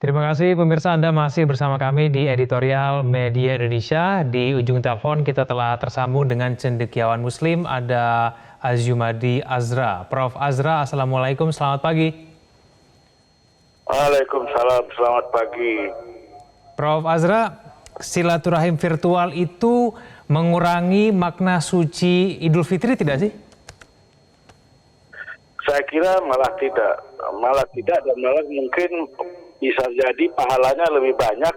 Terima kasih pemirsa, Anda masih bersama kami di Editorial Media Indonesia. Di ujung telepon kita telah tersambung dengan cendekiawan muslim, ada Azumadi Azra. Prof. Azra, Assalamualaikum, selamat pagi. Waalaikumsalam, selamat pagi. Prof. Azra, silaturahim virtual itu mengurangi makna suci Idul Fitri tidak sih? Saya kira malah tidak dan malah mungkin bisa jadi pahalanya lebih banyak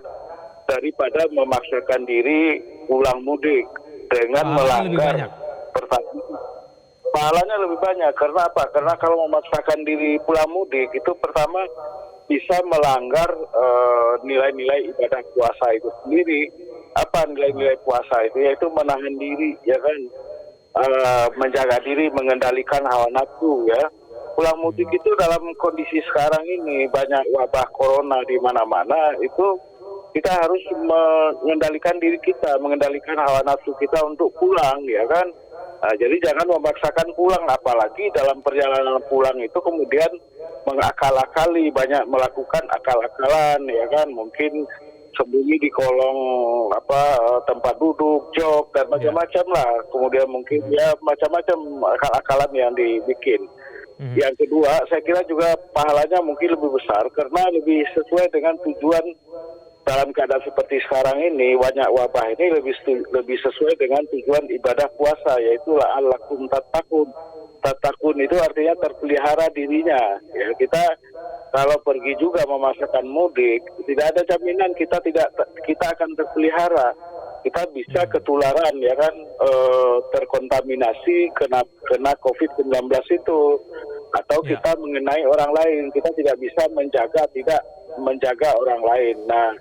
daripada memaksakan diri pulang mudik dengan melanggar pertama. Pahalanya lebih banyak karena apa? Karena kalau memaksakan diri pulang mudik itu pertama bisa melanggar nilai-nilai ibadah puasa itu sendiri. Apa nilai-nilai puasa itu? Yaitu menahan diri, ya kan, menjaga diri, mengendalikan hawa nafsu, ya. Pulang mudik itu dalam kondisi sekarang ini banyak wabah corona di mana-mana, itu kita harus mengendalikan diri kita, mengendalikan hawa nafsu kita untuk pulang, ya kan. Jadi jangan memaksakan pulang, apalagi dalam perjalanan pulang itu kemudian mengakal-akali, banyak melakukan akal-akalan, ya kan, mungkin sembunyi di kolong tempat duduk, jok dan macam-macam lah. Kemudian mungkin ya macam-macam akal-akalan yang dibikin. Yang kedua, saya kira juga pahalanya mungkin lebih besar karena lebih sesuai dengan tujuan. Dalam keadaan seperti sekarang ini, banyak wabah ini lebih sesuai dengan tujuan ibadah puasa, yaitu la'allakum tattaqun. Tattaqun itu artinya terpelihara dirinya. Ya, kita kalau pergi juga memaksakan mudik, tidak ada jaminan kita akan terpelihara. Kita bisa ketularan, ya kan, terkontaminasi kena COVID-19 itu, atau kita mengenai orang lain. Kita tidak bisa menjaga orang lain. Nah,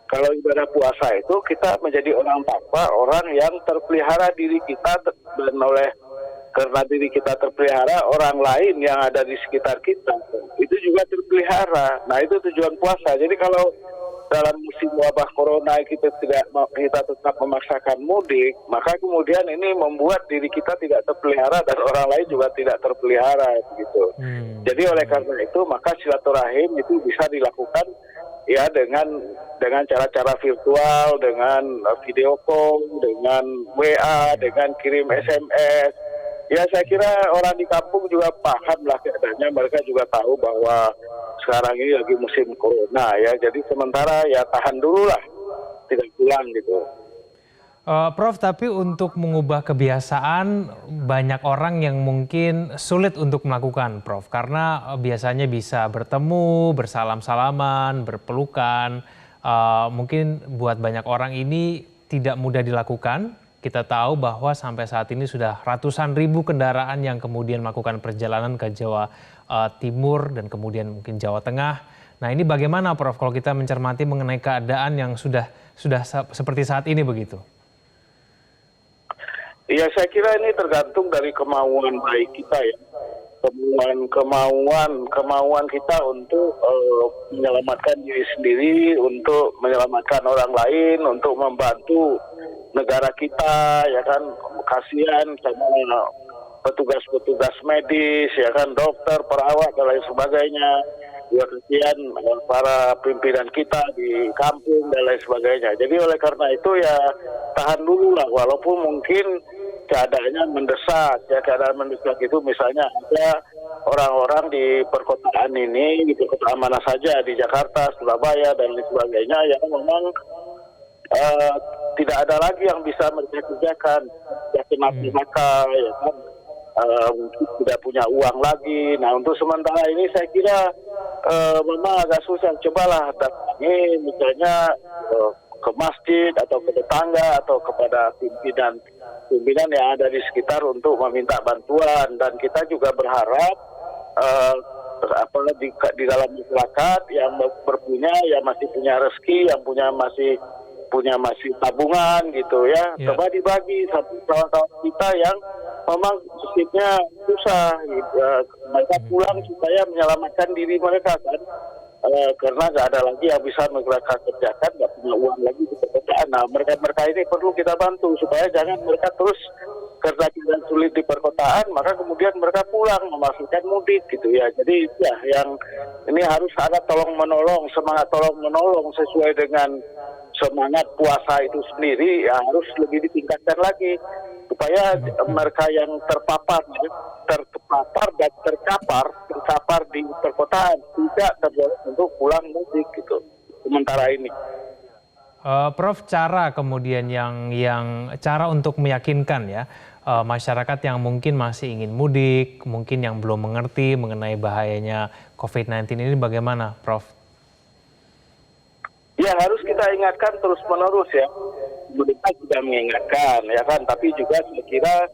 kalau ibadah puasa itu kita menjadi orang takwa, orang yang terpelihara diri kita, dan karena diri kita terpelihara, orang lain yang ada di sekitar kita itu juga terpelihara. Nah, itu tujuan puasa. Jadi kalau dalam musim wabah corona kita tetap memaksakan mudik, maka kemudian ini membuat diri kita tidak terpelihara dan orang lain juga tidak terpelihara, gitu. Jadi oleh karena itu maka silaturahim itu bisa dilakukan ya dengan cara-cara virtual, dengan video call, dengan WA, dengan kirim SMS. Ya, saya kira orang di kampung juga paham lah keadaannya, mereka juga tahu bahwa sekarang ini lagi musim corona, ya. Jadi sementara ya tahan dulu lah, tidak pulang gitu. Prof, tapi untuk mengubah kebiasaan banyak orang yang mungkin sulit untuk melakukan, Prof. Karena biasanya bisa bertemu, bersalam-salaman, berpelukan. Mungkin buat banyak orang ini tidak mudah dilakukan. Kita tahu bahwa sampai saat ini sudah ratusan ribu kendaraan yang kemudian melakukan perjalanan ke Jawa Timur dan kemudian mungkin Jawa Tengah. Nah, ini bagaimana, Prof, kalau kita mencermati mengenai keadaan yang sudah seperti saat ini begitu? Iya, saya kira ini tergantung dari kemauan baik kita, ya. Kemauan kita untuk menyelamatkan diri sendiri, untuk menyelamatkan orang lain, untuk membantu negara kita, ya kan. Kasihan sama petugas-petugas medis, ya kan, dokter, perawat dan lain sebagainya. Juga kasihan para pimpinan kita di kampung dan lain sebagainya. Jadi oleh karena itu ya tahan dulu lah, walaupun mungkin keadaannya mendesak. Ya, keadaan mendesak itu misalnya ada orang-orang di perkotaan ini, di perkotaan mana saja, di Jakarta, Surabaya dan lain sebagainya, yang memang tidak ada lagi yang bisa mereka kerjakan. Ya, kena PHK, ya kan, mungkin tidak punya uang lagi. Nah, untuk sementara ini saya kira memang agak susah. Cobalah datangi misalnya ke masjid atau ke tetangga atau kepada pimpinan yang ada di sekitar untuk meminta bantuan. Dan kita juga berharap di dalam masyarakat yang berpunya, yang masih punya rezeki, yang masih punya tabungan gitu, ya. Coba dibagi satu kawan-kawan kita yang memang nasibnya susah, gitu. Mereka pulang supaya menyelamatkan diri mereka, kan. Karena nggak ada lagi yang bisa mereka kerjakan, nggak punya uang lagi di perkotaan. Nah, mereka ini perlu kita bantu supaya jangan mereka terus kerja sulit di perkotaan perkotaan, maka kemudian mereka pulang memasukkan mudik gitu ya. Jadi ya yang ini harus ada tolong menolong, semangat tolong menolong sesuai dengan semangat puasa itu sendiri ya, harus lebih ditingkatkan lagi supaya mereka yang terpapar dan tercapar di perkotaan tidak terdorong untuk pulang mudik gitu sementara ini. Prof, cara kemudian yang cara untuk meyakinkan ya masyarakat yang mungkin masih ingin mudik, mungkin yang belum mengerti mengenai bahayanya COVID-19 ini bagaimana, Prof? Ya harus kita ingatkan terus menerus ya. Pemerintah sudah mengingatkan ya kan, tapi juga saya kira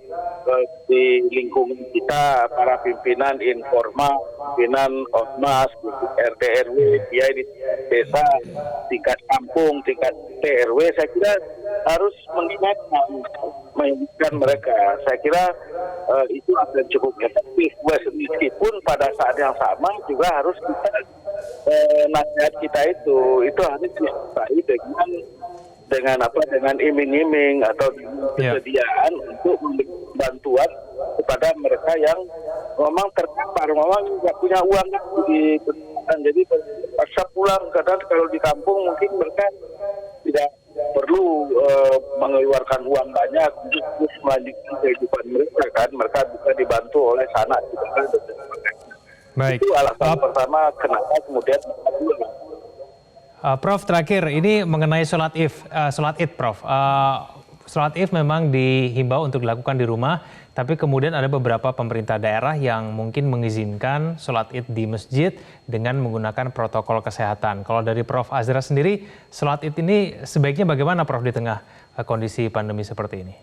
di lingkungan kita para pimpinan informal, pimpinan ormas, RT RW, ya di desa, tingkat kampung, tingkat RT RW, saya kira harus mengingatkan mereka. Saya kira itu akan cukup efektif. Meskipun pada saat yang sama juga harus kita nasihat kita itu harus disertai dengan iming-iming atau kesediaan untuk memberi bantuan kepada mereka yang memang terkapar, memang nggak punya uang di perkotaan, jadi terpaksa pulang karena kalau di kampung mungkin mereka tidak perlu mengeluarkan uang banyak untuk terus melanjutkan kehidupan mereka kan, mereka bisa dibantu oleh sanak saudara dan sebagainya. Baik. Itu alasan pertama kenapa kemudian Prof, terakhir ini mengenai sholat Id, Prof. Sholat Id memang dihimbau untuk dilakukan di rumah, tapi kemudian ada beberapa pemerintah daerah yang mungkin mengizinkan sholat Id di masjid dengan menggunakan protokol kesehatan. Kalau dari Prof Azra sendiri, sholat Id ini sebaiknya bagaimana, Prof, di tengah kondisi pandemi seperti ini?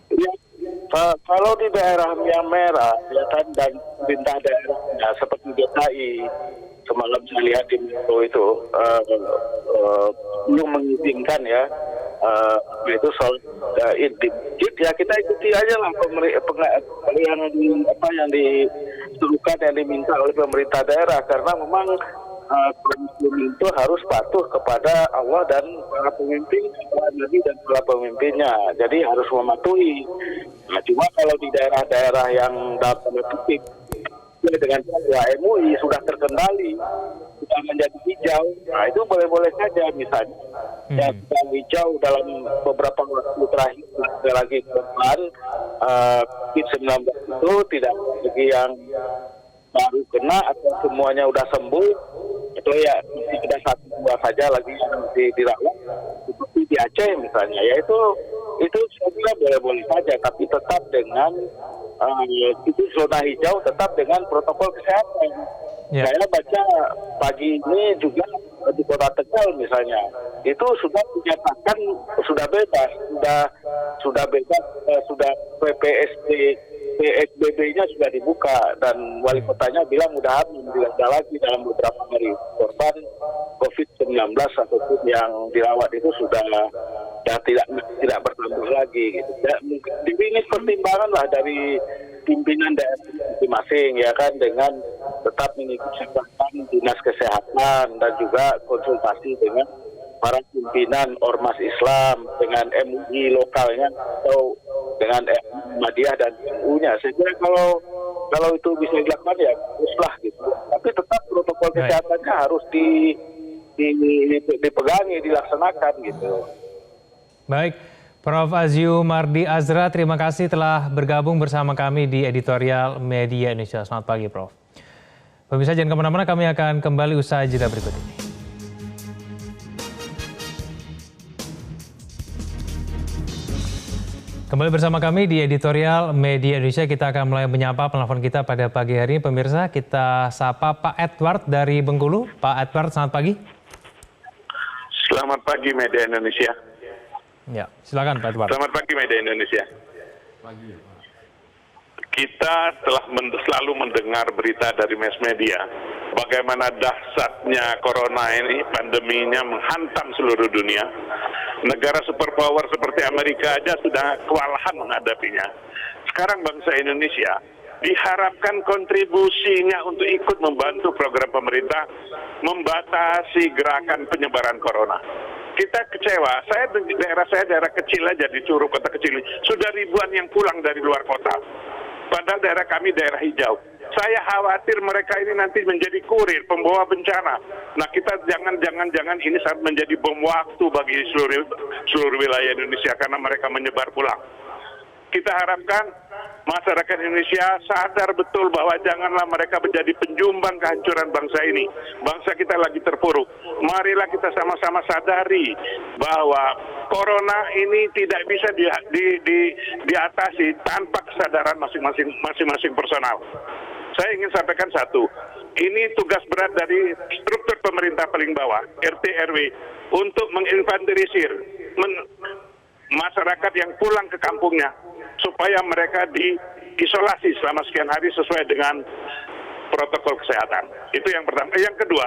ya, kalau di daerah yang merah ya kan, dan pemerintah daerahnya seperti DKI, semalam saya lihat di Metro itu belum mengizinkan ya itu soal Id di masjid, ya kita ikuti aja lah yang disuruhkan, yang diminta oleh pemerintah daerah, karena memang muslim itu harus patuh kepada Allah dan para pemimpin, para nabi dan para pemimpinnya, jadi harus mematuhi. Nah, cuma kalau di daerah-daerah yang dalam tanda kutip dengan fatwa MUI sudah terkendali, sudah menjadi hijau, nah itu boleh-boleh saja misalnya. Ya, sedang hijau dalam beberapa waktu terakhir, lagi korban COVID-19 itu tidak lagi yang baru kena atau semuanya udah sembuh, itu ya masih ada 1-2 saja lagi yang dirawat, seperti di Aceh misalnya, ya itu saya kira boleh-boleh saja, tapi tetap dengan itu zona hijau, tetap dengan protokol kesehatan. Saya baca pagi ini juga di Kota Tegal misalnya, itu sudah dinyatakan sudah bebas, sudah bebas, sudah PSBB-nya sudah dibuka, dan wali kotanya bilang mudah-mudahan tidak ada lagi dalam beberapa hari korban COVID-19 ataupun yang dirawat itu sudah tidak bertambah lagi gitu. Ya, mungkin ini pertimbangan lah dari pimpinan daerah masing-masing ya kan, dengan tetap mengikuti catatan dinas kesehatan dan juga konsultasi dengan para pimpinan ormas Islam, dengan MUI lokalnya atau dengan Muhammadiyah dan MU-nya. Saya kira kalau itu bisa dilakukan ya haruslah gitu. Tapi tetap protokol kesehatannya harus dipegangi, dilaksanakan gitu. Baik, Prof Azyu Mardi Azra, terima kasih telah bergabung bersama kami di Editorial Media Indonesia. Selamat pagi, Prof. Pemirsa jangan kemana-mana, kami akan kembali usai jeda berikut ini. Kembali bersama kami di Editorial Media Indonesia, kita akan mulai menyapa penelpon kita pada pagi hari ini. Pemirsa, kita sapa Pak Edward dari Bengkulu. Pak Edward, selamat pagi. Selamat pagi Media Indonesia. Ya, silakan Pak Edward. Selamat pagi Media Indonesia. Pagi. Kita telah selalu mendengar berita dari mass media bagaimana dahsyatnya corona ini, pandeminya menghantam seluruh dunia. Negara superpower seperti Amerika aja sudah kewalahan menghadapinya. Sekarang bangsa Indonesia diharapkan kontribusinya untuk ikut membantu program pemerintah membatasi gerakan penyebaran corona. Kita kecewa, daerah saya daerah kecil aja di Curug, kota kecil, sudah ribuan yang pulang dari luar kota. Padahal daerah kami daerah hijau. Saya khawatir mereka ini nanti menjadi kurir, pembawa bencana. Nah, kita jangan ini sampai menjadi bom waktu bagi seluruh wilayah Indonesia karena mereka menyebar pulang. Kita harapkan masyarakat Indonesia sadar betul bahwa janganlah mereka menjadi penjumbang kehancuran bangsa ini. Bangsa kita lagi terpuruk. Marilah kita sama-sama sadari bahwa corona ini tidak bisa diatasi tanpa kesadaran masing-masing personal. Saya ingin sampaikan satu, ini tugas berat dari struktur pemerintah paling bawah, RT RW, untuk menginfanterisir masyarakat yang pulang ke kampungnya, supaya mereka diisolasi selama sekian hari sesuai dengan protokol kesehatan. Itu yang pertama. Yang kedua,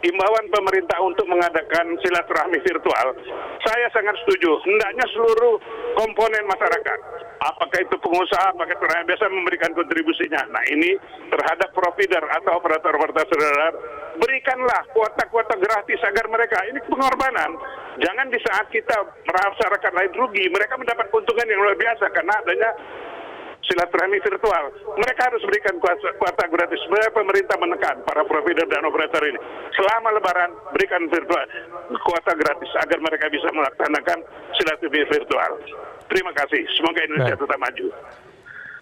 imbauan pemerintah untuk mengadakan silaturahmi virtual, saya sangat setuju. Hendaknya seluruh komponen masyarakat, apakah itu pengusaha, apakah itu rakyat biasa memberikan kontribusinya. Nah, ini terhadap provider atau operator-operator darat, berikanlah kuota-kuota gratis agar mereka, ini pengorbanan. Jangan di saat kita masyarakat lain rugi, mereka mendapat keuntungan yang luar biasa karena adanya silaturahmi virtual. Mereka harus berikan kuota gratis. Supaya pemerintah menekan para provider dan operator ini. Selama Lebaran, berikan virtual kuota gratis agar mereka bisa melaksanakan silaturahmi virtual. Terima kasih. Semoga Indonesia tetap maju.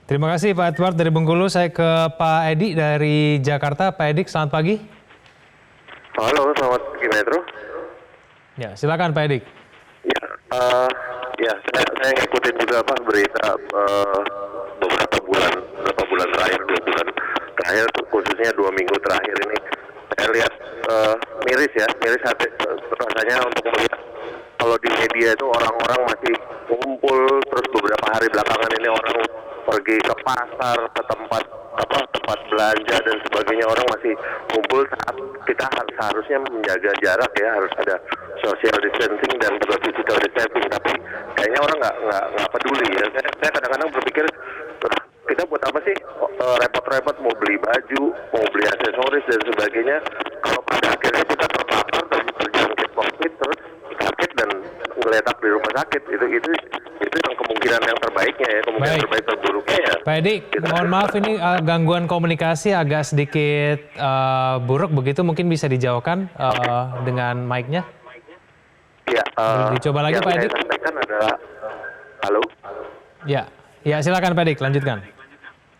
Terima kasih Pak Edward dari Bengkulu. Saya ke Pak Edi dari Jakarta. Pak Edi, selamat pagi. Halo, selamat pagi Metro. Ya, silakan Pak Edi. Ya, saya ngikutin juga Pak berita beberapa bulan terakhir, 2 bulan terakhir, khususnya 2 minggu terakhir ini. Saya lihat miris hati rasanya untuk melihat kalau di media itu orang-orang masih kumpul, terus beberapa hari belakangan ini orang pergi ke pasar, ke tempat belanja dan sebagainya, orang masih kumpul saat kita seharusnya menjaga jarak ya, harus ada social distancing dan juga physical distancing, tapi kayaknya orang nggak peduli ya. Saya kadang-kadang berpikir kita buat apa sih repot-repot mau beli baju, mau beli aksesoris dan sebagainya, kalau pada akhirnya kita terpapar dan terjangkit COVID terus sakit dan ngeletak di rumah sakit, itu yang kemungkinan yang terbaiknya ya, kemungkinan terbaik terburuknya ya. Pak Edi, mohon maaf ini gangguan komunikasi agak sedikit buruk begitu, mungkin bisa dijauhkan dengan mic-nya. Ya, dicoba lagi Pak Edi. Yang saya sampaikan adalah, halo? Ya silakan Pak Edi, lanjutkan.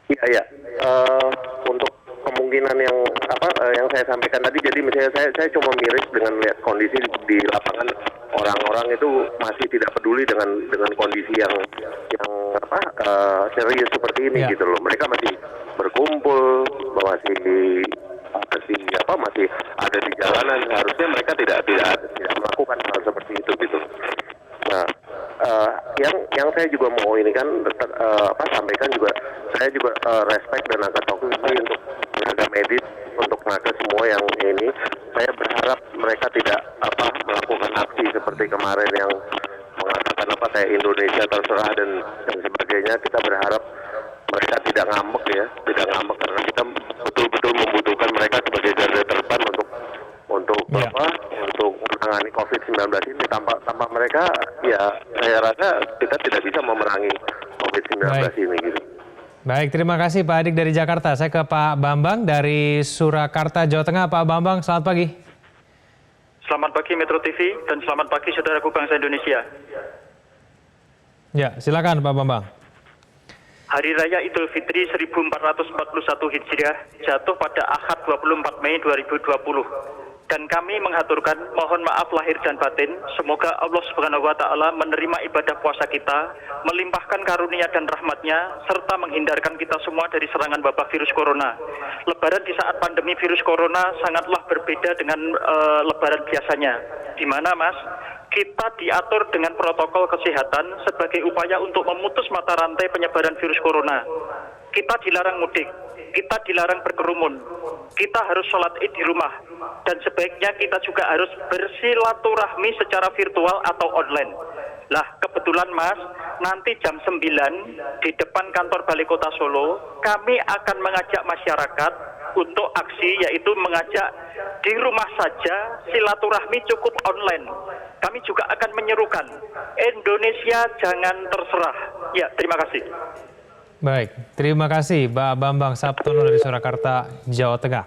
Iya. Untuk kemungkinan yang saya sampaikan tadi, jadi misalnya saya cuma miris dengan lihat kondisi di lapangan, orang-orang itu masih tidak peduli dengan kondisi yang serius seperti ini gitu loh. Mereka masih berkumpul, masih ada di jalanan. Harusnya mereka tidak melakukan hal seperti itu gitu. Nah, yang saya juga mau ini kan sampaikan juga, saya juga respect dan angkat topi untuk tenaga medis, untuk tenaga semua yang ini. Saya berharap mereka tidak melakukan aksi seperti kemarin yang mengatakan kayak Indonesia terserah dan sebagainya. Kita berharap mereka tidak ngambek karena kita betul-betul membutuhkan mereka sebagai garda terdepan untuk menangani COVID-19 ini. Tanpa mereka ya saya rasa kita tidak bisa memerangi COVID-19 ini gitu. Baik, terima kasih Pak Adik dari Jakarta. Saya ke Pak Bambang dari Surakarta, Jawa Tengah. Pak Bambang, selamat pagi. Selamat pagi Metro TV dan selamat pagi saudaraku bangsa Indonesia. Ya, silakan Pak Bambang. Hari Raya Idul Fitri 1441 Hijriah jatuh pada Ahad 24 Mei 2020. Dan kami mengaturkan mohon maaf lahir dan batin, semoga Allah Subhanahu wa Ta'ala menerima ibadah puasa kita, melimpahkan karunia dan rahmatnya, serta menghindarkan kita semua dari serangan wabah virus corona. Lebaran di saat pandemi virus corona sangatlah berbeda dengan lebaran biasanya. Di mana Mas? Kita diatur dengan protokol kesehatan sebagai upaya untuk memutus mata rantai penyebaran virus corona. Kita dilarang mudik, kita dilarang berkerumun, kita harus sholat id di rumah, dan sebaiknya kita juga harus bersilaturahmi secara virtual atau online. Lah, kebetulan Mas, nanti jam 9 di depan kantor Balai Kota Solo, kami akan mengajak masyarakat untuk aksi, yaitu mengajak di rumah saja, silaturahmi cukup online. Kami juga akan menyerukan, Indonesia jangan terserah. Ya, terima kasih. Baik, terima kasih Pak Bambang Saptono dari Surakarta, Jawa Tengah.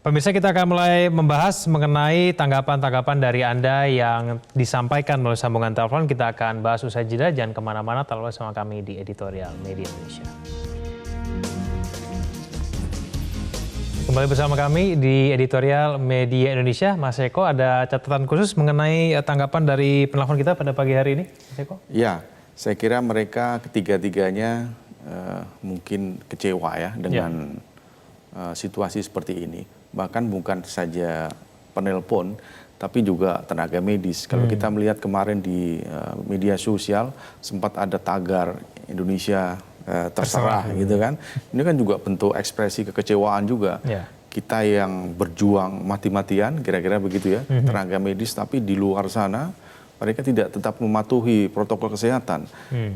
Pemirsa, kita akan mulai membahas mengenai tanggapan-tanggapan dari Anda yang disampaikan melalui sambungan telepon. Kita akan bahas usai jeda, jangan kemana-mana, tetaplah bersama kami di Editorial Media Indonesia. Kembali bersama kami di Editorial Media Indonesia. Mas Eko, ada catatan khusus mengenai tanggapan dari penelpon kita pada pagi hari ini, Mas Eko? Ya, saya kira mereka ketiga-tiganya mungkin kecewa ya dengan situasi seperti ini. Bahkan bukan saja penelpon, tapi juga tenaga medis. Kalau kita melihat kemarin di media sosial, sempat ada tagar Indonesia terserah gitu kan. Ini kan juga bentuk ekspresi kekecewaan juga. Kita yang berjuang mati-matian, kira-kira begitu ya, tenaga medis, tapi di luar sana mereka tidak tetap mematuhi protokol kesehatan.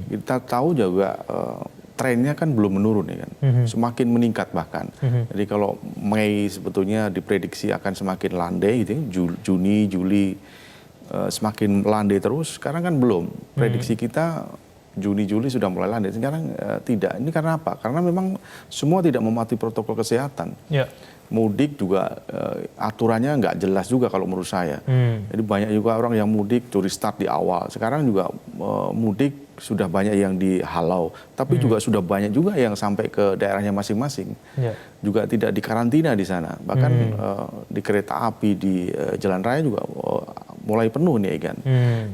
Kita tahu juga trennya kan belum menurun ya kan, semakin meningkat bahkan. Jadi kalau Mei sebetulnya diprediksi akan semakin landai gitu, Juni, Juli semakin landai terus. Sekarang kan belum. Prediksi kita Juni, Juli sudah mulai landai. Sekarang tidak. Ini karena apa? Karena memang semua tidak mematuhi protokol kesehatan. Mudik juga aturannya nggak jelas juga kalau menurut saya. Jadi banyak juga orang yang mudik curi start di awal. Sekarang juga mudik sudah banyak yang dihalau, tapi juga sudah banyak juga yang sampai ke daerahnya masing-masing. Juga tidak dikarantina di sana. Bahkan di kereta api, di jalan raya juga mulai penuh nih kan.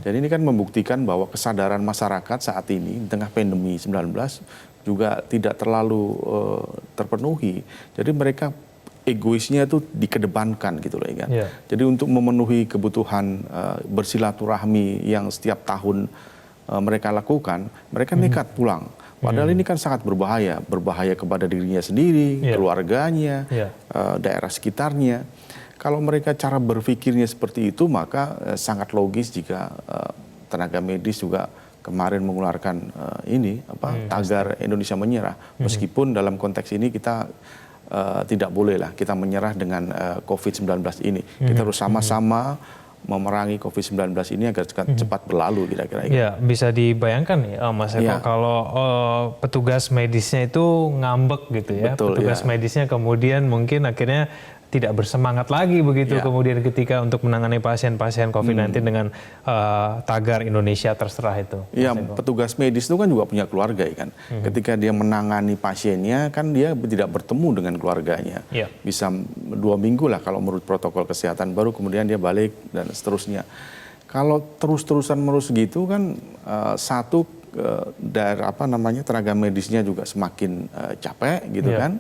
Jadi ini kan membuktikan bahwa kesadaran masyarakat saat ini di tengah pandemi 19 juga tidak terlalu terpenuhi. Jadi mereka egoisnya itu dikedepankan gitu loh kan. Jadi untuk memenuhi kebutuhan bersilaturahmi yang setiap tahun mereka lakukan, mereka nekat pulang. Padahal ini kan sangat berbahaya, berbahaya kepada dirinya sendiri, keluarganya, daerah sekitarnya. Kalau mereka cara berpikirnya seperti itu, maka sangat logis jika tenaga medis juga kemarin mengeluarkan tagar Indonesia menyerah. Meskipun dalam konteks ini kita tidak boleh lah kita menyerah dengan COVID-19 ini. Kita harus sama-sama memerangi COVID-19 ini agar cepat berlalu kira-kira. Ya, bisa dibayangkan nih Mas Eko, kalau petugas medisnya itu ngambek gitu ya. Betul, petugas medisnya kemudian mungkin akhirnya tidak bersemangat lagi begitu kemudian ketika untuk menangani pasien-pasien COVID-19 dengan tagar Indonesia terserah itu. Iya, petugas medis itu kan juga punya keluarga kan. Ketika dia menangani pasiennya kan dia tidak bertemu dengan keluarganya. Bisa 2 minggu lah kalau menurut protokol kesehatan, baru kemudian dia balik dan seterusnya. Kalau terus-terusan menerus gitu kan tenaga medisnya juga semakin capek gitu kan.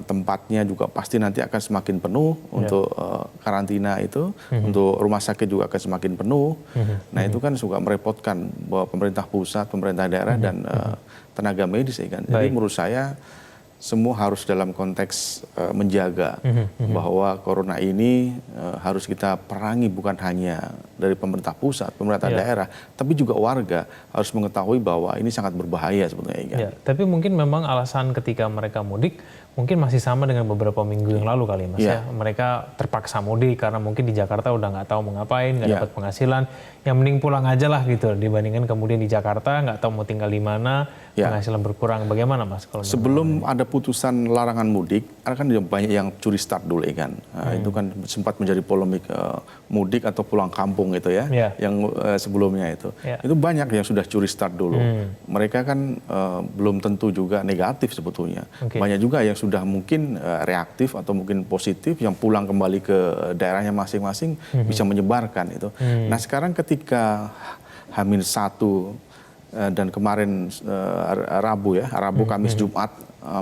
Tempatnya juga pasti nanti akan semakin penuh untuk karantina itu, untuk rumah sakit juga akan semakin penuh. Nah itu kan juga merepotkan bahwa pemerintah pusat, pemerintah daerah dan tenaga medis ya kan. Jadi menurut saya semua harus dalam konteks menjaga bahwa corona ini harus kita perangi bukan hanya dari pemerintah pusat, pemerintah daerah, tapi juga warga harus mengetahui bahwa ini sangat berbahaya sebetulnya. Kan? Tapi mungkin memang alasan ketika mereka mudik mungkin masih sama dengan beberapa minggu yang lalu kali Mas ya. Mereka terpaksa mudik karena mungkin di Jakarta udah nggak tahu mau ngapain, nggak dapat penghasilan, yang mending pulang aja lah gitu dibandingkan kemudian di Jakarta nggak tahu mau tinggal di mana, penghasilan berkurang. Bagaimana Mas? Kalau sebelum ada putusan larangan mudik, kan banyak yang curi start dulu kan. Itu kan sempat menjadi polemik mudik atau pulang kampung itu ya, yang sebelumnya itu. Itu banyak yang sudah curi start dulu. Mereka kan belum tentu juga negatif sebetulnya. Banyak juga yang sudah mungkin reaktif atau mungkin positif yang pulang kembali ke daerahnya masing-masing bisa menyebarkan itu. Nah sekarang ketika H-1 dan kemarin Rabu, Kamis, Jumat,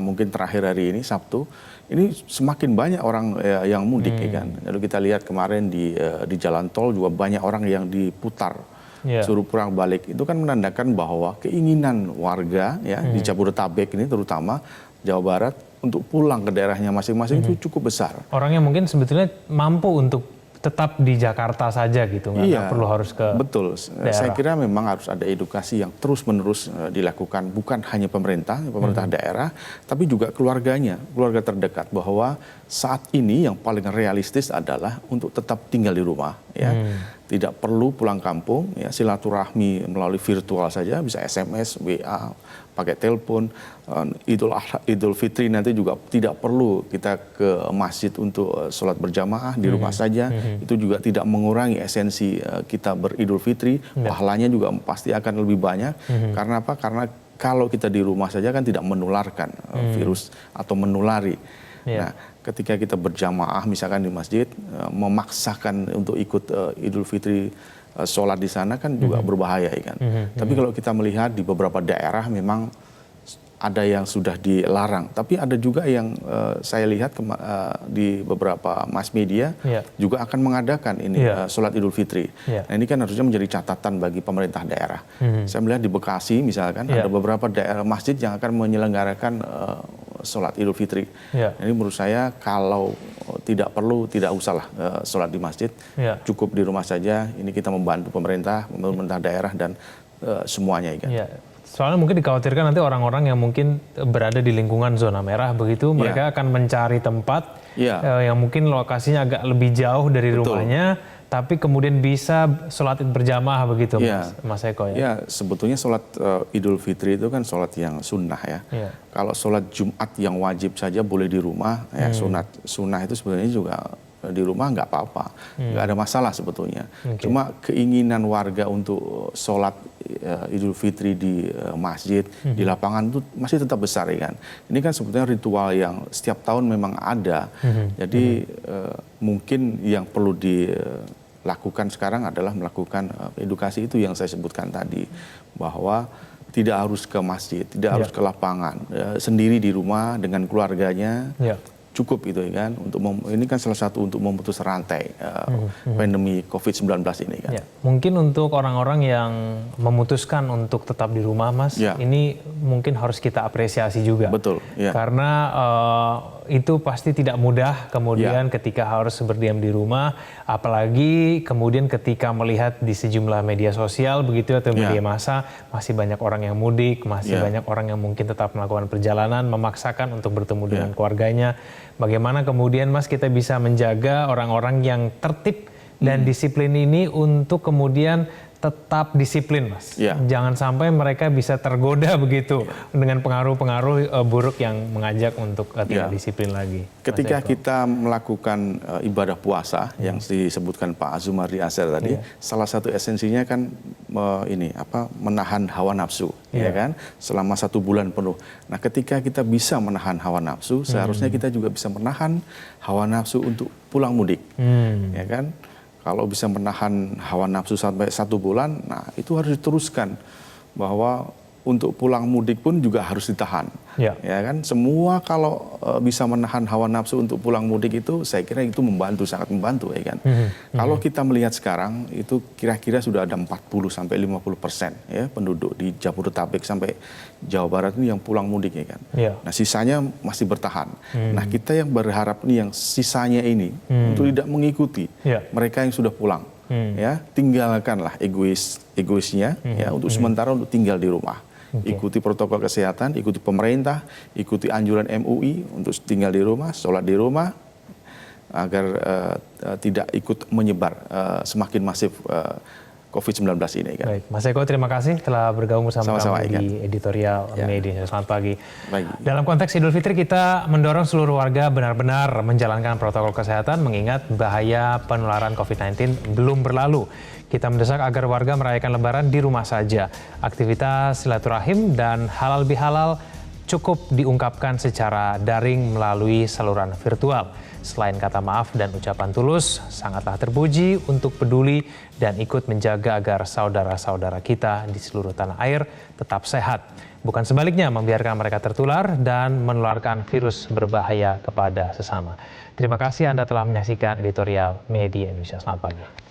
mungkin terakhir hari ini Sabtu, ini semakin banyak orang yang mudik kan. Lalu kita lihat kemarin di jalan tol juga banyak orang yang diputar suruh pulang balik. Itu kan menandakan bahwa keinginan warga di Jabodetabek ini terutama Jawa Barat untuk pulang ke daerahnya masing-masing itu cukup besar. Orangnya mungkin sebetulnya mampu untuk tetap di Jakarta saja gitu, nggak perlu harus ke betul. Saya kira memang harus ada edukasi yang terus-menerus dilakukan, bukan hanya pemerintah daerah, tapi juga keluarganya, keluarga terdekat, bahwa saat ini yang paling realistis adalah untuk tetap tinggal di rumah. tidak perlu pulang kampung, ya silaturahmi melalui virtual saja, bisa SMS, WA, pakai telepon. Idul Fitri nanti juga tidak perlu kita ke masjid untuk sholat berjamaah, di rumah saja. Itu juga tidak mengurangi esensi kita beridul fitri, pahalanya juga pasti akan lebih banyak. Karena apa? Karena kalau kita di rumah saja kan tidak menularkan virus atau menulari. Nah, ketika kita berjamaah misalkan di masjid, memaksakan untuk ikut Idul Fitri sholat di sana kan juga berbahaya, kan. Tapi kalau kita melihat di beberapa daerah memang ada yang sudah dilarang, tapi ada juga yang saya lihat di beberapa mass media juga akan mengadakan ini sholat Idul Fitri. Nah, ini kan harusnya menjadi catatan bagi pemerintah daerah. Saya melihat di Bekasi misalkan ada beberapa daerah masjid yang akan menyelenggarakan sholat Idul Fitri. Ini menurut saya kalau tidak perlu, tidak usahlah sholat di masjid, cukup di rumah saja. Ini kita membantu pemerintah daerah dan semuanya, kan. Soalnya mungkin dikhawatirkan nanti orang-orang yang mungkin berada di lingkungan zona merah begitu, mereka akan mencari tempat yang mungkin lokasinya agak lebih jauh dari rumahnya, tapi kemudian bisa sholat berjamaah begitu, Mas Eko, ya? Ya, sebetulnya sholat Idul Fitri itu kan sholat yang sunnah, ya. Kalau sholat Jumat yang wajib saja boleh di rumah, ya sunnah itu sebenarnya juga di rumah nggak apa-apa, nggak ada masalah sebetulnya. Cuma keinginan warga untuk sholat Idul Fitri di masjid, di lapangan itu masih tetap besar, ya kan. Ini kan sebetulnya ritual yang setiap tahun memang ada. Jadi mungkin yang perlu dilakukan sekarang adalah melakukan edukasi itu yang saya sebutkan tadi, bahwa tidak harus ke masjid, tidak harus ke lapangan, sendiri di rumah dengan keluarganya. Cukup gitu, kan, untuk ini kan salah satu untuk memutus rantai pandemi COVID-19 ini, kan. Mungkin untuk orang-orang yang memutuskan untuk tetap di rumah, Mas, ini mungkin harus kita apresiasi juga. Betul. Karena itu pasti tidak mudah kemudian ketika harus berdiam di rumah, apalagi kemudian ketika melihat di sejumlah media sosial begitu atau media massa masih banyak orang yang mudik, masih banyak orang yang mungkin tetap melakukan perjalanan, memaksakan untuk bertemu dengan keluarganya. Bagaimana kemudian, Mas, kita bisa menjaga orang-orang yang tertib dan disiplin ini untuk kemudian tetap disiplin, Mas. Jangan sampai mereka bisa tergoda begitu dengan pengaruh-pengaruh buruk yang mengajak untuk tidak disiplin lagi. Ketika kita melakukan ibadah puasa yang disebutkan Pak Azumardi Azhar tadi, salah satu esensinya kan menahan hawa nafsu, ya kan, selama 1 bulan penuh. Nah, ketika kita bisa menahan hawa nafsu, seharusnya kita juga bisa menahan hawa nafsu untuk pulang mudik, ya kan. Kalau bisa menahan hawa nafsu sampai 1 bulan, nah itu harus diteruskan. Bahwa untuk pulang mudik pun juga harus ditahan. Ya kan, semua kalau bisa menahan hawa nafsu untuk pulang mudik itu, saya kira itu sangat membantu, ya kan. Kalau kita melihat sekarang, itu kira-kira sudah ada 40-50% ya penduduk di Jabodetabek sampai Jawa Barat ini yang pulang mudik, ya kan. Nah, sisanya masih bertahan. Nah, kita yang berharap nih yang sisanya ini untuk tidak mengikuti mereka yang sudah pulang. Ya, tinggalkanlah egoisnya, ya, untuk sementara untuk tinggal di rumah. Ikuti protokol kesehatan, ikuti pemerintah, ikuti anjuran MUI untuk tinggal di rumah, sholat di rumah, agar tidak ikut menyebar semakin masif COVID-19 ini, kan. Baik, Mas Eko, terima kasih telah bergabung bersama kami di editorial media. Selamat pagi. Dalam konteks Idul Fitri, kita mendorong seluruh warga benar-benar menjalankan protokol kesehatan, mengingat bahaya penularan COVID-19 belum berlalu. Kita mendesak agar warga merayakan Lebaran di rumah saja. Aktivitas silaturahim dan halal bihalal cukup diungkapkan secara daring melalui saluran virtual. Selain kata maaf dan ucapan tulus, sangatlah terpuji untuk peduli dan ikut menjaga agar saudara-saudara kita di seluruh tanah air tetap sehat. Bukan sebaliknya membiarkan mereka tertular dan menularkan virus berbahaya kepada sesama. Terima kasih Anda telah menyaksikan editorial Media Indonesia. Selamat pagi.